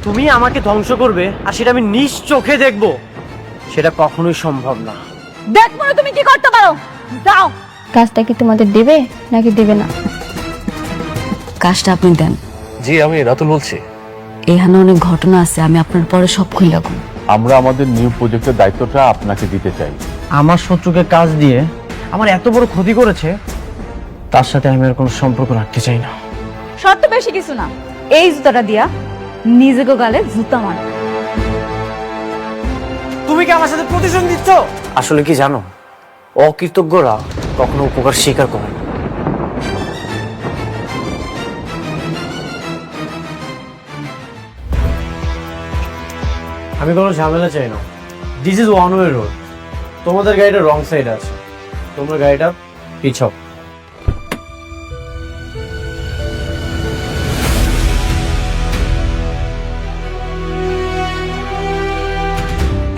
তুমি আমাকে ধ্বংস করবে আর সেটা আমি নিজ চোখে দেখবো, সেটা কখনোই সম্ভব না। দেখবো না তুমি কি করতে পারো, যাও। কাজটা কি তোমাদের দেবে নাকি দেবে না? কাজটা আপনি দেন। জি, আমি রাতুল বলছি। এখানে অনেক ঘটনা আছে, আমি আপনার পরে সব খুলে রাখুন। আমরা আমাদের নিউ প্রজেক্টের দায়িত্বটা আপনাকে দিতে চাই। আমার শত্রুকে কাজ দিয়ে আমার এত বড় ক্ষতি করেছে, তার সাথে আমি আর কোনো সম্পর্ক রাখতে চাই না। শর্ত বেশি কিছু না, এই জুতাটা দিয়া নিজেকে গালে জুতা মার। তুমি কি আমার সাথে প্রতিশোধ দিচ্ছ? আসলে কি জানো, অকৃতজ্ঞরা কখনো উপকার স্বীকার করে না। আমি কোনো ঝামেলা চাই না। This is one way road. তোমাদের গাড়িটা রং সাইড আছে, তোমরা গাড়িটা পিছাও।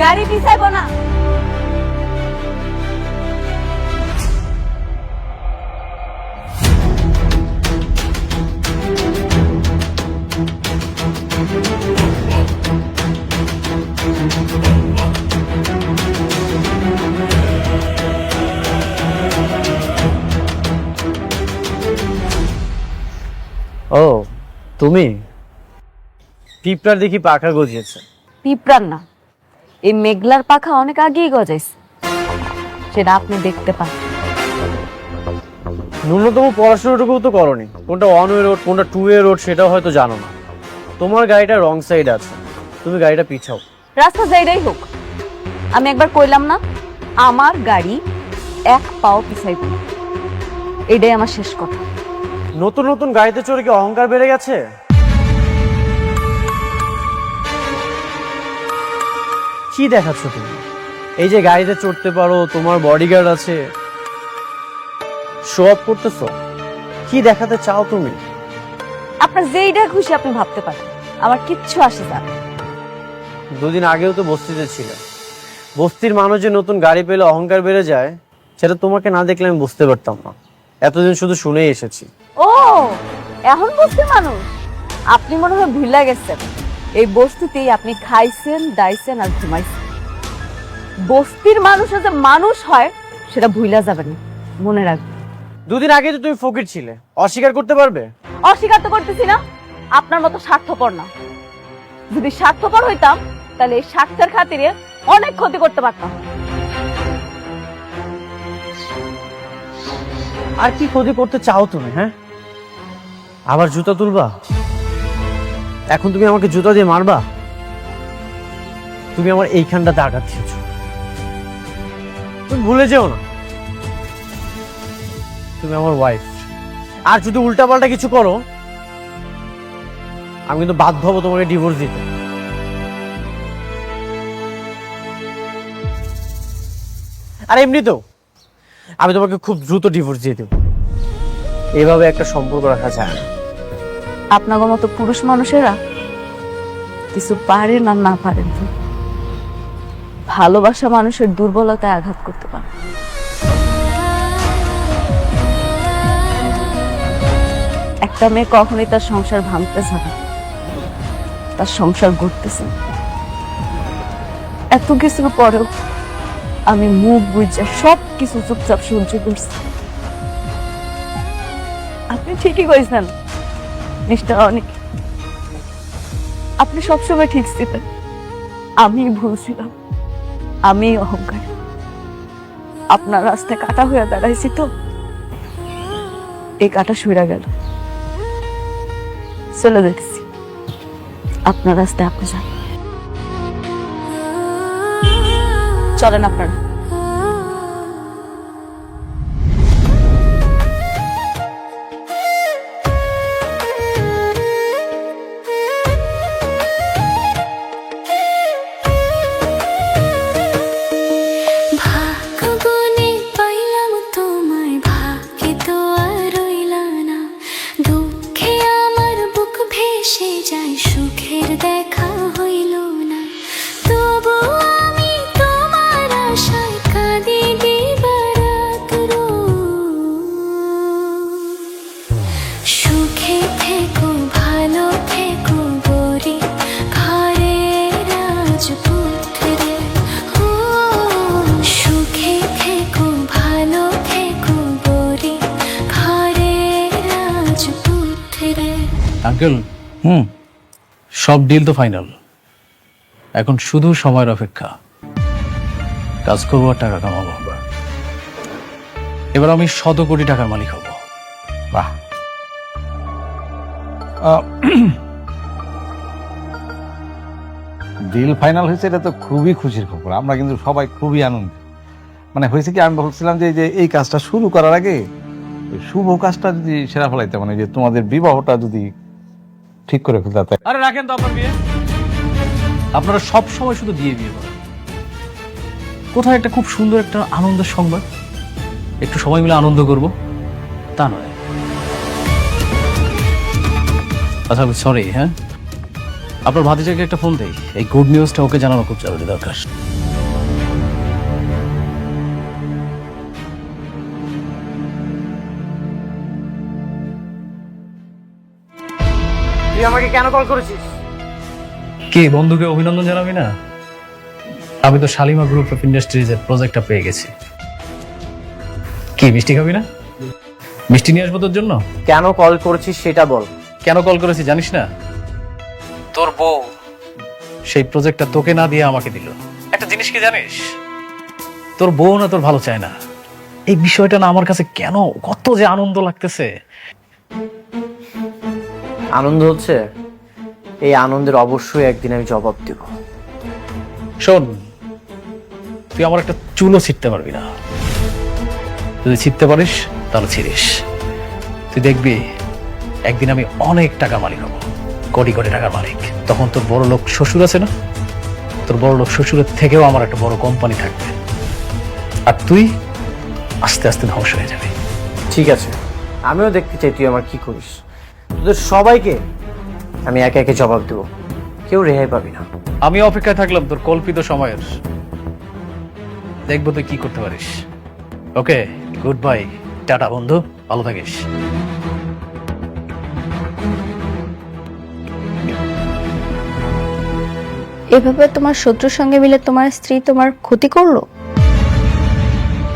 গাড়ি পিছাইবো না। ও তুমি? পিঁপড়ার দেখি পাখা গজিয়েছে। পিঁপড়ার না, এই মেঘলার পাখা অনেক আগেই গজাইছে, সেটা আপনি দেখতে পান। ন্যূনতম পড়াশোনাটুকু তো করনি। কোনটা ওয়ান ওয়ে রোড কোনটা টু ওয়ে রোড সেটাও হয়তো জানো না। তোমার গাড়িটা রং সাইড আছে, তুমি গাড়িটা পিছাও। রাস্তা যাইরাই হোক, আমি একবার কইলাম না আমার গাড়ি এক পাও পিছাইব না, এটাই আমার শেষ কথা। নতুন নতুন গাড়িতে চড়ে কি অহংকার বেড়ে গেছে? কি দেখাচ্ছ তুমি? এই যে গাড়িতে চড়তে পারো, তোমার বডিগার্ড আছে, শো অফ করতেছো? কি দেখাতে চাও তুমি? আপনার যেইটা খুশি আপনি ভাবতে পারেন, আমার কিচ্ছু আসে যায় না। দুদিন আগেও তো বস্তিতে ছিল। বস্তির মানুষ যে নতুন গাড়ি পেলে অহংকার বেড়ে যায়, সেটা তোমাকে না দেখলে আমি বুঝতে পারতাম না। এতদিন শুধু শুনেই এসেছি। ও এখন বস্তির মানুষ? আপনি মনে হয় ভুলে গেছেন, এই বস্তিতেই আপনি খাইছেন, দাইছেন আর ঘুমাইছেন। বস্তির মানুষও যে মানুষ হয় সেটা ভুলা যাবে না, মনে রাখবেন। দুদিন আগে তো তুমি ফকির ছিলে, অস্বীকার করতে পারবে? অস্বীকার তো করতেছি না, আপনার মতো স্বার্থপর না। যদি স্বার্থপর হইতাম তাহলে এই স্বার্থের খাতিরে অনেক ক্ষতি করতে পারতাম। আর কি ক্ষতি করতে চাও তুমি? হ্যাঁ, আবার জুতা তুলবা? এখন তুমি আমাকে জুতা দিয়ে মারবা? তুমি আমার এইখানটাতে আঘাত দিয়েছ, তুমি ভুলে যেও না তুমি আমার ওয়াইফ। আর যদি উল্টাপাল্টা কিছু করো, আমি কিন্তু বাধ্য হবো তোমাকে ডিভোর্স দিতে। আর এমনিতেও আমি তোমাকে খুব দ্রুত ডিভোর্স দিয়ে দেবো। এইভাবে একটা সম্পর্ক রাখা যায় না। আপনার মতো পুরুষ মানুষেরা কিছু পারেন আর না পারেন, ভালোবাসা মানুষের দুর্বলতায় আঘাত করতে পারে। একটা মেয়ে কখনোই তার সংসার ভাঙতে যাবে, তার সংসার গড়তেছে। এত কিছুর পরেও আমি মুখ বুঝে সব কিছু চুপচাপ সহ্য করছি। আপনি ঠিকই কইছেন মিস্টার অনিক, আপনি সবসময় ঠিক ছিলেন, আমি ভুল ছিলাম, আমি অহংকার। আপনার রাস্তায় কাটা হয়ে দাঁড়াইছি তো, এই কাটা সইরা গেল, চলে দেখছি। আপনার রাস্তায় আপনি যান, চলেন আপনারা। দেখা হইল না, তবু আমি তোমার আশা আঙ্কেল সব ডিল তো ফাইনাল, এখন শুধু সময়ের অপেক্ষা। কাজ করবো আর টাকা কামাবো। এবার আমি 100 কোটি টাকার মালিক হব। বাহ, ডিল ফাইনাল হয়েছে, এটা তো খুবই খুশির খবর। আমরা কিন্তু সবাই খুবই আনন্দিত। মানে হয়েছে কি, আমি বলছিলাম যে এই কাজটা শুরু করার আগে ওই শুভ কাজটা যদি সেরা ফেলাইতে, মানে যে তোমাদের বিবাহটা যদি ঠিক করে ফেলতে। আরে রাখেন তো আপনার বিয়ে, আপনারা সব সময় শুধু বিয়ে বিয়ে করেন। কোথায় একটা খুব সুন্দর একটা আনন্দের সংবাদ, একটু সবাই মিলে আনন্দ করব, তা নয়। আচ্ছা সরি, হ্যাঁ আপনার ভাতিজাকে একটা ফোন দেই, এই গুড নিউজটা ওকে জানানো খুব জরুরি দরকার। তুই আমাকে কেন কল করেছিস? কে বন্ধুকে অভিনন্দন জানাবি না? আমি তো শালিমা গ্রুপ অফ ইন্ডাস্ট্রিজের প্রজেক্টটা পেয়ে গেছি। কি মিষ্টি খাবি না? মিষ্টি নিয়ে আসবো তোর জন্য। কেন কল করেছিস সেটা বল। কেন কল করেছি জানিস না? তোর বউ সেই প্রজেক্টটা তোকে না দিয়ে আমাকে দিল। একটা জিনিস কি জানিস, তোর বউ না তোর ভালো চায় না। এই বিষয়টা না আমার কাছে কেন কত যে আনন্দ লাগতেছে। আনন্দ হচ্ছে, এই আনন্দের অবশ্যই একদিন আমি জবাব দেব। শোন, তুই আমার একটা চুলও ছিটতে পারবি না। যদি ছিটতে পারিস তাহলে ছিড়িস। তুই দেখবি একদিন আমি অনেক টাকা মালিক হব, কোটি কোটি টাকার মালিক। তখন তোর বড় লোক শ্বশুর আছে না, তোর বড় লোক শ্বশুরের থেকেও আমার একটা বড় কোম্পানি থাকবে, আর তুই আস্তে আস্তে ধ্বংস হয়ে যাবে। ঠিক আছে, আমিও দেখতে চাই তুই আমার কি করিস। তোদের সবাইকে আমি একে একে জবাব দেব, কেউ রেহাই পাবি না। আমি অপেক্ষায় থাকলাম তোর কল্পিত সময়ের, দেখবো তুই কি করতে পারিস। ওকে, গুড বাই, টাটা বন্ধু, ভালো থাকিস। এভাবে তোমার শত্রুর সঙ্গে মিলে তোমার স্ত্রী তোমার ক্ষতি করলো,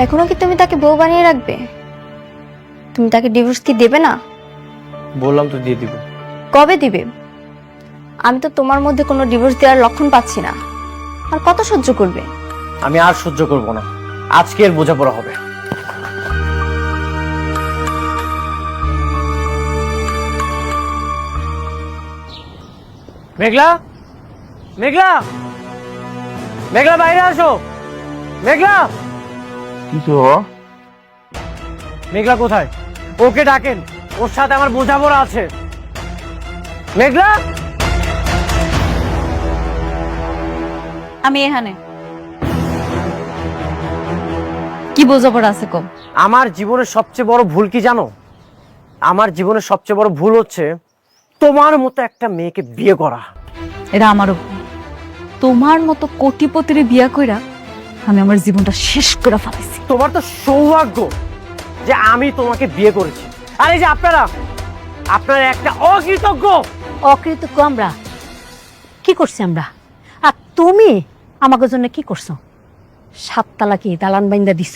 এখনো কি তুমি তাকে বউ বানিয়ে রাখবে? তুমি তাকে ডিভোর্স কি দেবে না? বললাম তো দিয়ে দিব। কবে দিবে? আমি তো তোমার মধ্যে কোনো ডিভোর্স দেওয়ার লক্ষণ পাচ্ছি না। আর কত সহ্য করবে? আমি আর সহ্য করব না, আজকের বোঝাপড়া হবে। মেঘলা, মেঘলা, মেঘলা বাইরে আসো। মেঘলা, কিছু মেঘলা কোথায়? ওকে ডাকেন, ওর সাথে আমার বোঝাপড়া আছে। মেঘলা, আমি এখানে। কি বোঝাপড়া আছে কম? আমার জীবনের সবচেয়ে বড় ভুল কি জানো? আমার জীবনের সবচেয়ে বড় ভুল হচ্ছে তোমার মতো একটা মেয়েকে বিয়ে করা। এটা আমারও ভুল। তোমার মতো কোটিপতির বিয়া কইরা আমি আমার জীবনটা শেষ করে ফেলাইছি। তোমার তো সৌভাগ্য যে আমি তোমাকে বিয়ে করেছি, আর এই যে আপনারা একটা অকৃতজ্ঞ। অকৃতজ্ঞ আমরা কি করছি আমরা? আর তুমি আমাকে জন্য কি করছো? 7 তালা কি দালান বাইন্দা দিছ?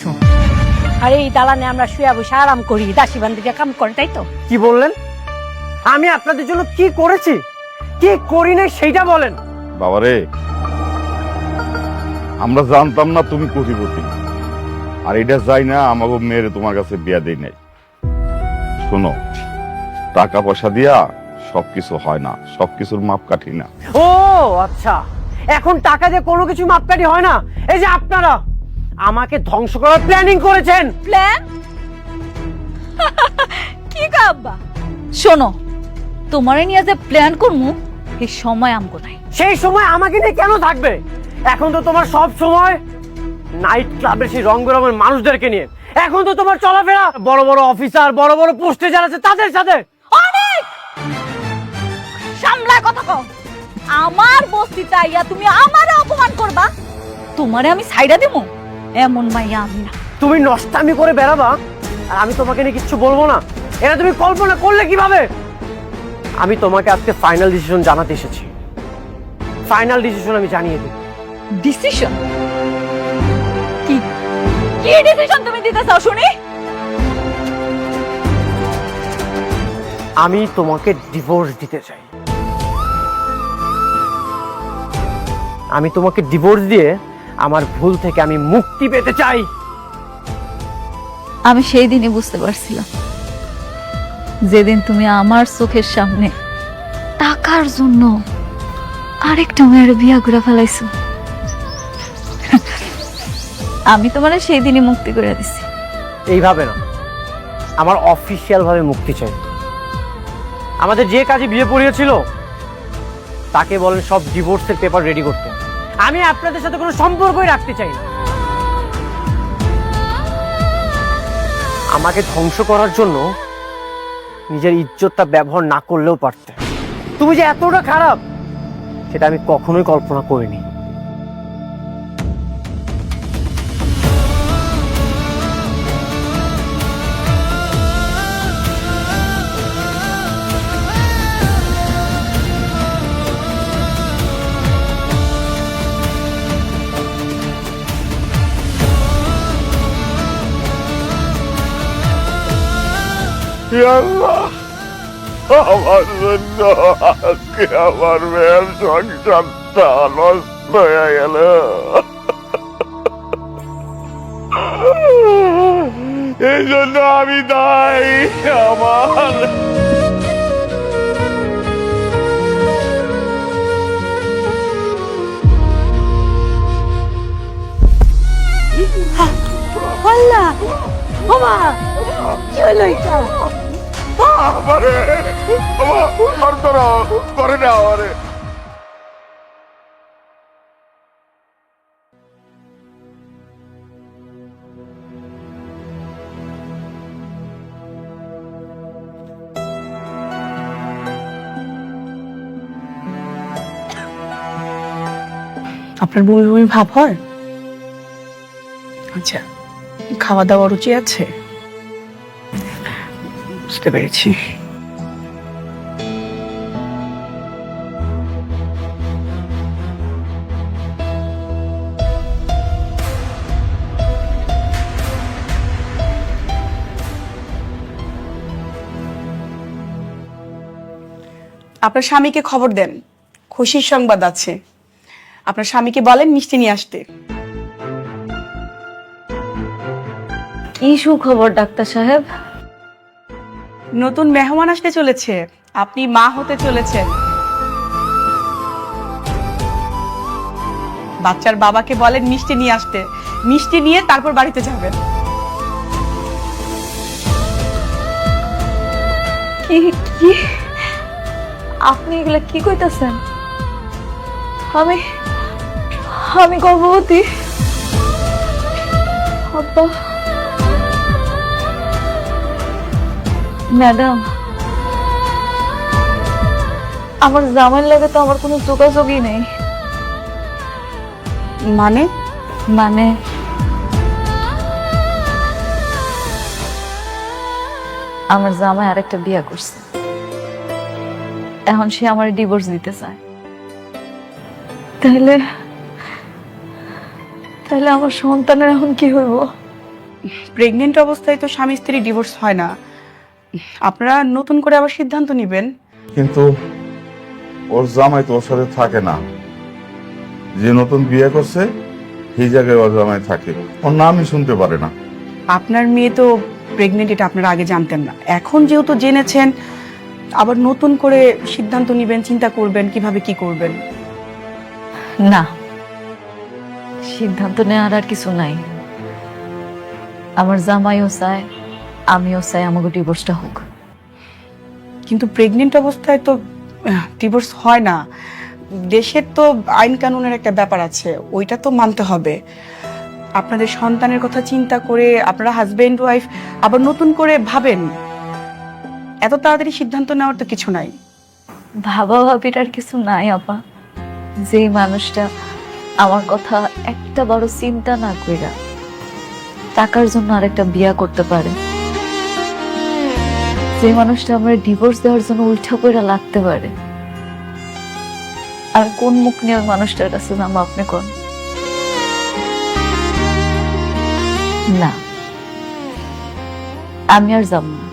আর এই দালানে আমরা শুয়ে বসে আরাম করি, দাসী বান্দিকে কাম করে, তাই তো? কি বললেন? আমি আপনাদের জন্য কি করেছি, কি করি নাই সেইটা বলেন। বাবারে, আমরা জানতাম না তুমি কোটিপতি, আর এটা যাই না আমাকে মেয়েরে তোমার কাছে বিয়া দেই নাই। শোনো, টাকা পয়সা দিয়া সবকিছু হয় না, সবকিছুর মাপকাঠি না। ও আচ্ছা, এখন টাকা দিয়ে কোনো কিছু মাপকাঠি হয় না। এই যে আপনারা আমাকে ধ্বংস করার প্ল্যানিং করেছেন। প্ল্যান? কি কাব্বা? শোনো, তোমারে নিয়ে যে প্ল্যান করমু এই সময় আমগো নাই। সেই সময় আমাকে নিয়ে কেন থাকবে? এখন তো তোমার সব সময় নাইট ক্লাবের সেই রং বেরঙের মানুষদেরকে নিয়ে। এখন তো তোমার চলাফেরা বড় বড় অফিসার, বড় বড় পোস্টে যারা আছে তাদের সাথে। অনেক সামলা কথা কও। আমার বস্তিতে আইয়া তুমি আমারে অপমান করবা, তোমারে আমি ছাইড়া দিমু? এমন মাইয়া আমি না। তুমি নষ্টামি করে বেড়াবা আর আমি তোমাকে নিয়ে কিচ্ছু বলবো না, এটা তুমি কল্পনা করলে কিভাবে? আমি তোমাকে আজকে ফাইনাল ডিসিশন জানাতে এসেছি। ফাইনাল ডিসিশন আমি জানিয়ে দিই। ডিসিশন? কি কি ডিসিশন তুমি দিতে চাও শুনি? আমি তোমাকে ডিভোর্স দিতে চাই। আমি তোমাকে ডিভোর্স দিয়ে আমার ভুল থেকে আমি মুক্তি পেতে চাই। আমি সেই দিনই বুঝতে পারছিলাম, যেদিন তুমি আমার চোখের সামনে টাকার জন্য আরেকটা মেয়ের বিয়া করে ফেলাইছো। আমি তোমার সেই দিনই মুক্তি করে দিছি। এইভাবে না, আমার অফিসিয়াল ভাবে মুক্তি চাই। আমাদের যে কাজে বিয়ে পড়িয়েছিল তাকে বলেন সব ডিভোর্সের পেপার রেডি করতে। আমি আপনাদের সাথে কোনো সম্পর্কই রাখতে চাই না। আমাকে ধ্বংস করার জন্য নিজের ইজ্জতটা ব্যবহার না করলেও পারতে। তুমি যে এতটা খারাপ সেটা আমি কখনোই কল্পনা করিনি। আল্লাহ, আমার জন্য আজকে আমার মেয়ের সংসারটা নষ্ট হয়ে গেল। এই জন্য আমি দায়ী। আমার আল্লাহ ওমা কি হলো এটা? আমারে আমার ধরো করে না আমারে। আপনার বমি বমি ভাব হয়? আচ্ছা, খাওয়া দাওয়া রুচি আছে? বুঝতে পেরেছি। আপনার স্বামীকে খবর দেন, খুশির সংবাদ আছে। আপনার স্বামীকে বলেন মিষ্টি নিয়ে আসতে। কি সুখবর ডাক্তার সাহেব? নতুন মেহমান আসতে চলেছে, আপনি মা হতে চলেছেন। বাচ্চার বাবাকে বলেন মিষ্টি নিয়ে আসতে, মিষ্টি নিয়ে তারপর বাড়িতে যাবেন। কি কি আপনি এগুলা কি কইতাছেন? আমি আমি গর্ভবতী। আব্বা, ম্যাডাম, আমার জামাইয়ের লাগে তো আমার কোনো যোগাযোগই নেই। মানে? মানে আমার জামাই আরেকটা বিয়ে করছে, এখন সে আমার ডিভোর্স দিতে চায়। তাহলে তাহলে আমার সন্তানের এখন কি হইব? প্রেগনেন্ট অবস্থায় তো স্বামী স্ত্রী ডিভোর্স হয় না, আপনারা নতুন করে আবার সিদ্ধান্ত নেবেন। কিন্তু ওর জামাই তো ওর সাথে থাকে না। যে নতুন বিয়ে করছে সেই জায়গায় ওর জামাই থাকে, ওর নামই শুনতে পারে না। আপনার মেয়ে তো প্রেগনেন্ট, এটা আপনারা আগে জানতেন না। এখন যেহেতু জেনেছেন, আবার নতুন করে সিদ্ধান্ত নেবেন, চিন্তা করবেন কিভাবে কি করবেন। না, সিদ্ধান্ত নেওয়ার আর কিছু নাই। আমার জামাইও চায়, আমিও চাই আমাকে ডিভোর্সটা হোক। কিন্তু প্রেগনেন্ট অবস্থায় তো ডিভোর্স হয় না। দেশের তো আইন কানুনের একটা ব্যাপার আছে, ওইটা তো মানতে হবে। আপনাদের সন্তানের কথা চিন্তা করে আপনারা হাজবেন্ড ওয়াইফ আবার নতুন করে ভাবেন। এত তাড়াতাড়ি সিদ্ধান্ত নেওয়ার তো কিছু নাই। ভাবা ভাবিটার কিছু নাই আপা। যে মানুষটা আমার কথা একটা বড় চিন্তা না কইরা টাকার জন্য আরেকটা বিয়া করতে পারে, যে মানুষটা আমার ডিভোর্স দেওয়ার জন্য উল্টা কইরা লাগতে পারে, আর কোন মুখ নিয়ে ওই মানুষটার কাছে যাবো আপনি কোন? না, আমি আর যাব না।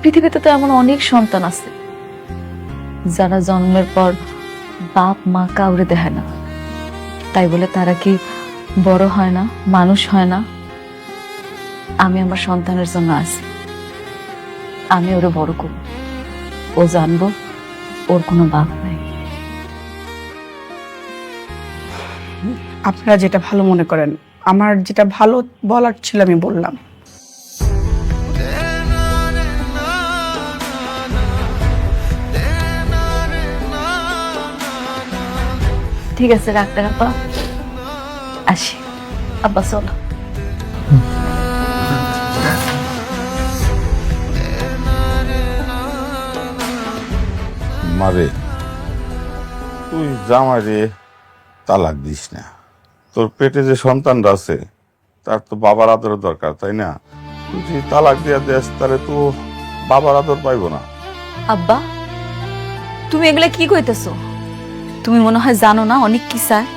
পৃথিবীতে তো এমন অনেক সন্তান আছে যারা জন্মের পর বাপ মা কাউরে দেখে না, তাই বলে তারা কি বড় হয় না, মানুষ হয় না? আমি আমার সন্তানের জন্য আছি, আমি ওরে বড় করব, ও জানবো ওর কোনো বাপ নাই। আপনারা যেটা ভালো মনে করেন, আমার যেটা ভালো বলার ছিল আমি বললাম। ঠিক আছে ডাক্তার আপা, আসি। আব্বা চলো। মারে, তুই জামাইরে তালাক দিস না। তোর পেটে যে সন্তানটা আছে তার তো বাবার আদরের দরকার, তাই না? তুই যদি তালাক দিয়া দেস তাহলে তো বাবার আদর পাইবো না। আব্বা, তুমি এগুলা কি কইতেছো? তুমি মনে হয় জানো না অনেক কি চায়।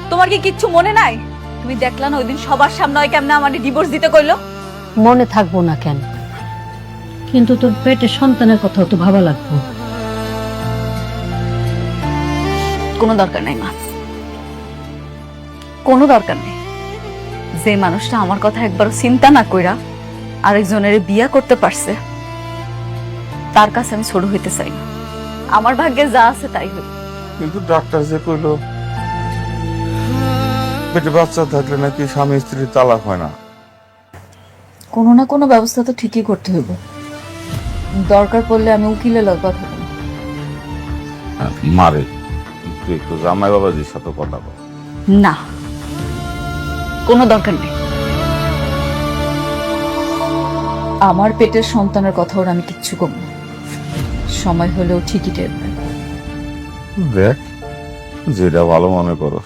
তোমার কি কিচ্ছু মনে নাই? তুমি দেখলা না ওইদিন সবার সামনে ওই কেমনে আমার ডিভোর্স দিতে কইলো? মনে থাকবো না কেন, কিন্তু তোর পেটে সন্তানের কথাও তো ভাবা লাগবে। কোনো দরকার নাই মা, কোনো দরকার নেই। যে মানুষটা আমার কথা একবারও চিন্তা না কইরা আরেকজনের বিয়া করতে পারছে, তার কাছে আমি ছোট হইতে চাই না। আমার ভাগ্যে যা আছে তাই হই। কিন্তু ডাক্তার যে কইলো পেটে বাচ্চা থাকলে নাকি স্বামী স্ত্রী তালাক হয় না। কোনো না কোনো ব্যবস্থা তো ঠিকই করতে হইব। দরকার পড়লে আমি উকিলের লগে কথা বলবো। মারে, তুই একটু জামাই বাবাজির সাথে কথা বল। না, কোনো দরকার নেই। আমার পেটের সন্তানের কথা ওর আমি কিচ্ছু কম না। সময় হলেও ঠিকই টের পাই। দেখ, যেটা ভালো মনে করো।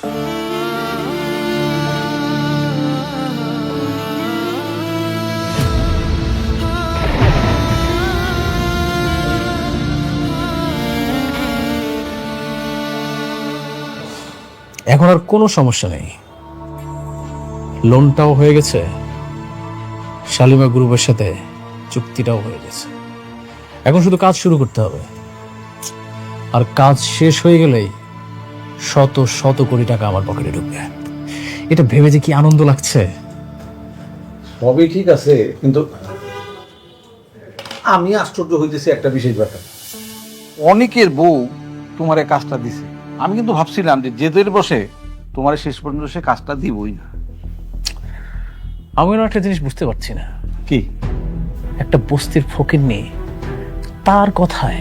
এখন আর কোনো সমস্যা নেই, লোনটাও হয়ে গেছে, শালিমা গ্রুপের সাথে চুক্তিটাও হয়ে গেছে। এখন শুধু কাজ শুরু করতে হবে, আর কাজ শেষ হয়ে গেলেই শত শত কোটি টাকা আমার পকেটে ঢুকবে। এটা ভেবে যে কি আনন্দ লাগছে। সবই ঠিক আছে, কিন্তু আমি আশ্চর্য হইতেছি একটা বিশেষ ব্যাপার। অনেকের বউ তোমার এই কাজটা দিছে, আমি কিন্তু ভাবছিলাম যে জেদের বসে তোমার শেষ পর্যন্ত সে কাজটা দিবই না। আমি না একটা জিনিস বুঝতে পারছি না, কি? একটা বস্তির ফকির নিয়ে তার কথায়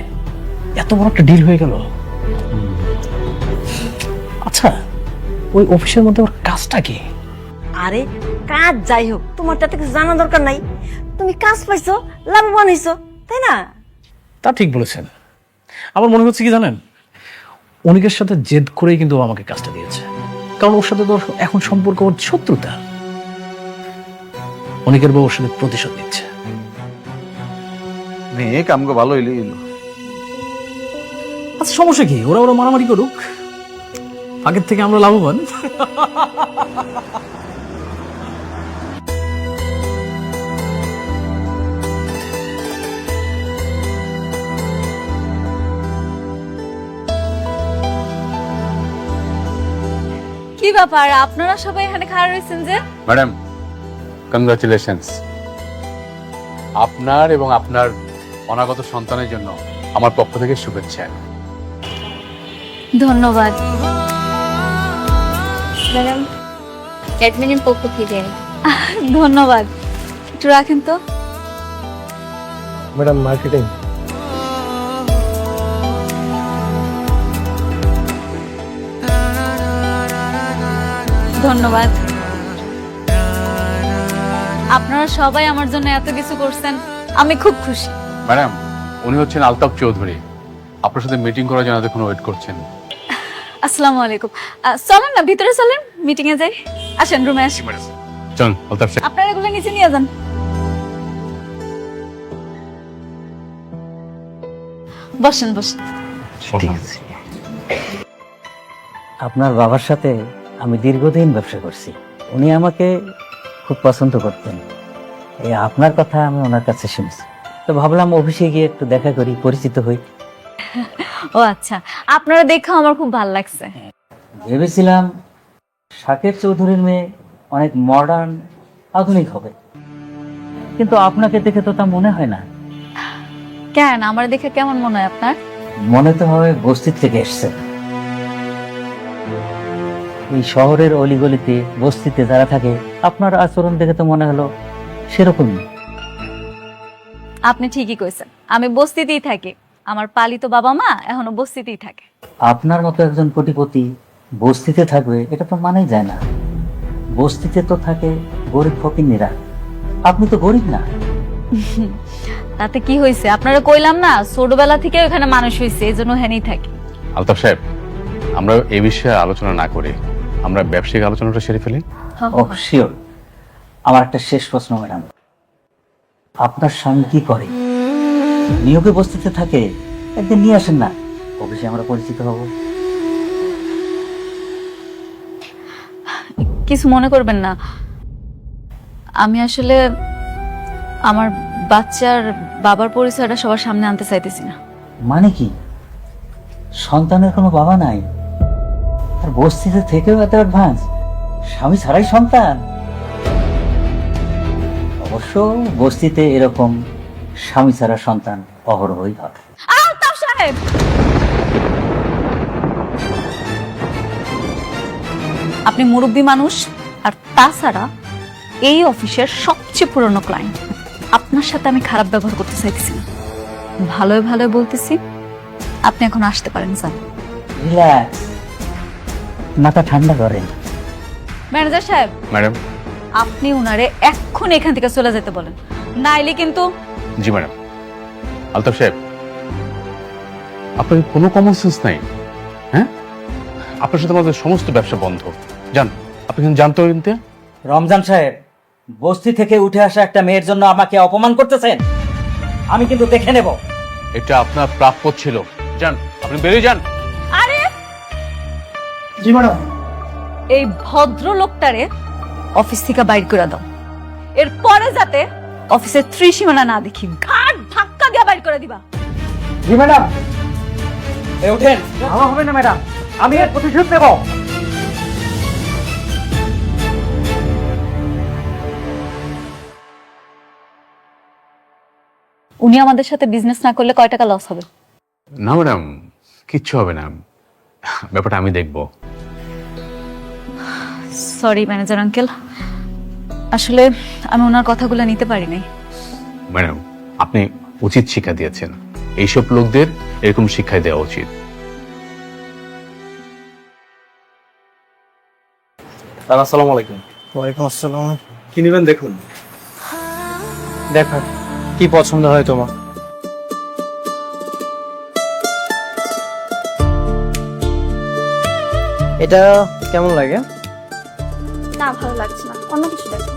এত বড় একটা ডিল হয়ে গেল। আচ্ছা, ওই অফিসের মধ্যে ওর কাজটা কি? আরে কাজ যাই হোক, তোমার তাতে কিছু জানা দরকার নাই। তুমি কাজ পাইছো, লাভবান হইছো, তাই না? তা ঠিক বলেছেন। আমার মনে হচ্ছে কি জানেন, অনিকের সাথে জেদ করেই কিন্তু ও আমাকে কাজটা দিয়েছে, কারণ ওর সাথে তো এখন সম্পর্ক ওর শত্রুতা। অনিকের বউ ওর সাথে প্রতিশোধ নিচ্ছে। মেয়ে কামকে ভালো হইলে এলো। আচ্ছা, সমস্যা কি? ওরা ওরা মারামারি করুক, আগের থেকে আমরা লাভবান। কি ব্যাপার, আপনারা সবাই এখানে খাড়া রয়েছেন যে? Madam, congratulations. আপনার এবং আপনার অনাগত সন্তানের জন্য আমার পক্ষ থেকে শুভেচ্ছা। ধন্যবাদ। ম্যাডাম, অ্যাডমিনের পক্ষ থেকে। ধন্যবাদ। একটু রাখেন তো। Madam, marketing. ধন্যবাদ। আপনারা সবাই আমার জন্য এত কিছু করছেন, আমি খুব খুশি। ম্যাডাম, উনি হচ্ছেন আলতাফ চৌধুরী, আপনার সাথে মিটিং করার জন্য এতক্ষণ ওয়েট করছেন। আসসালামু আলাইকুম। চলেন না ভিতরে চলেন, মিটিং এ যাই। আসেন, রুমে আসি। চলুন আলতাফ সাহেব। আপনারা এগুলো নিচে নিয়ে যান। বসেন বসেন। আপনার বাবার সাথে আমি দীর্ঘদিন ব্যবসা করছি, উনি আমাকে খুব পছন্দ করতেন। এই আপনার কথা আমি ওনার কাছে শুনেছি। তো ভাবলাম অফিসে গিয়ে একটু দেখা করি, পরিচিত হই। ও আচ্ছা, আপনারা দেখেও আমার খুব ভালো লাগছে। ভেবেছিলাম শাকের চৌধুরীর মেয়ে অনেক মডার্ন, আধুনিক হবে, কিন্তু আপনাকে দেখে তো তা মনে হয় না। কেন, আমার দেখে কেমন মনে হয় আপনার? মনে তো হয় বস্তির থেকে এসছে। এই শহরের অলিগলিতে বস্তিতে যারা থাকে, আপনার আচরণ দেখে তো মনে হলো সেরকমই। আপনি ঠিকই কইছেন, আমি বস্তিতেই থাকি। আমার পালিত বাবা মা এখনো বস্তিতেই থাকে। আপনার মতো একজন কোটিপতি বস্তিতে থাকবে, এটা তো মানাই যায় না। বস্তিতে তো থাকে গরিব ফকিন্নিরা, আপনি তো গরিব না। তাতে কি হয়েছে? আপনারা কইলাম না ছোটবেলা থেকে ওখানে মানুষ হয়েছে, এই জন্য হেনেই থাকি। আলতাফ সাহেব, আমরা এই বিষয়ে আলোচনা না করে আমরা ব্যবসায়িক আলোচনাটা সেরে ফেলি। ও শিওর। আমার একটা শেষ প্রশ্ন ম্যাডাম, আপনার স্বামী কি করে? নিয়োগে বস্তিতে থাকে, একদিন নিয়ে আসেন না, অফিসে আমরা পরিচিত হব। কিছু মনে করবেন না, আমি আসলে আমার বাচ্চার বাবার পরিচয়টা সবার সামনে আনতে চাইতেছি না। মানে কি, সন্তানের কোনো বাবা নাই, আর বস্তিতে থেকেও এত অ্যাডভান্স, স্বামী ছাড়াই সন্তান? অবশ্য বস্তিতে এরকম স্বামী ছাড়া সন্তান অহরহই হয়। আলতাফ সাহেব, আপনি মুরব্বী মানুষ, আর তাছাড়া এই অফিসের সবচেয়ে পুরনো ক্লায়েন্ট। আপনার সাথে আমি খারাপ ব্যবহার করতে চাইতেছি না, ভালোই ভালোই বলতেছি। আপনি এখন আসতে পারেন স্যার। রিল্যাক্স, মাথা ঠান্ডা করেন। ম্যানেজার সাহেব, ম্যাডাম। আপনি উনারে এখন এখান থেকে চলে যেতে বলেন, নাইলে কিন্তু। জি ম্যাডাম। আলতাফ সাহেব, আপনার কি কোনো কমন সেন্স নাই? হ্যাঁ, আপনার সাথে আমাদের সমস্ত ব্যবসা বন্ধ। যান, আপনি কিন্তু জানতে পারেন। রমজান সাহেব, বস্তি থেকে উঠে আসা একটা মেয়ের জন্য আমাকে অপমান করতেছেন, আমি কিন্তু দেখে নেব। এটা আপনার প্রাপ্য ছিল। যান, আপনি বেরিয়ে যান। আরে জি ম্যাডাম। এই ভদ্রলোকটারে অফিস থেকে বাইর করে দাও, এরপরে যাতে অফিসের ত্রিসীমানা না দেখি, ঘাট ধাক্কা দিয়ে বাইর করে দিবা। জি ম্যাডাম। উঠেন। আমার হবে না ম্যাডাম, আমি এর প্রতিশোধ নেব। উনি আমাদের সাথে বিজনেস না করলে কয় টাকা লস হবে? না ম্যাডাম, কিচ্ছু হবে না, ব্যাপারটা আমি দেখব। সরি ম্যানেজার আঙ্কেল, আসলে আমি ওনার কথাগুলো নিতে পারি নাই। ম্যাডাম, আপনি উচিত শিক্ষা দিয়েছেন, এইসব লোকদের এরকম শিক্ষা দেওয়া উচিত। আসসালামু আলাইকুম। ওয়ালাইকুম আসসালাম। কি নেবেন দেখুন। দেখো কি পছন্দ হয় তোমার। এটা কেমন লাগে? না, ভালো লাগছে না, অন্য কিছু দেখো।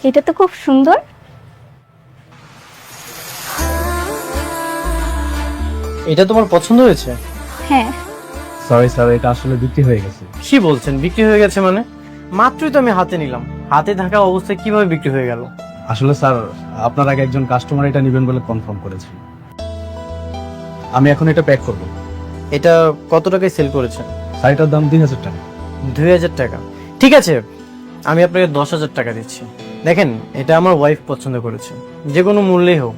এটা তো খুব সুন্দর। এটা তোমার পছন্দ হয়েছে? হ্যাঁ। সরি স্যার, এটা আসলে বিক্রি হয়ে গেছে। কি বলছেন বিক্রি হয়ে গেছে মানে? মাত্রই তো আমি হাতে নিলাম, হাতে থাকা অবস্থায় কিভাবে বিক্রি হয়ে গেল? আসলে স্যার, আপনার আগে একজন কাস্টমার এটা নেবেন বলে কনফার্ম করেছে। আমি এখন এটা প্যাক করব। এটা কত টাকায় সেল করেছেন? শাড়িটার দাম 2000 টাকা। 2000 টাকা? ঠিক আছে, আমি আপনাকে 10,000 টাকা দিচ্ছি। দেখেন, এটা আমার ওয়াইফ পছন্দ করেছে, যে কোনো মূল্যেই হোক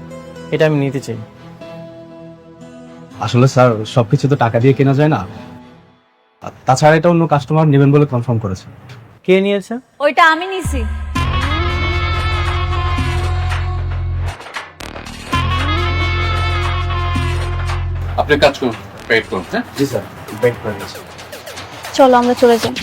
এটা আমি নিতে চাই। আসলে স্যার, সবকিছু তো টাকা দিয়ে কেনা যায় না, তাছাড়া এটা অন্য কাস্টমার নেবেন বলে কনফার্ম করেছে। কে নিয়েছে? ওইটা আমি নিছি। আপনি কাজ করুন, পেড করুন। হ্যাঁ জি স্যার, পেড করে দিয়েছি। চলো আমরা চলে যাই।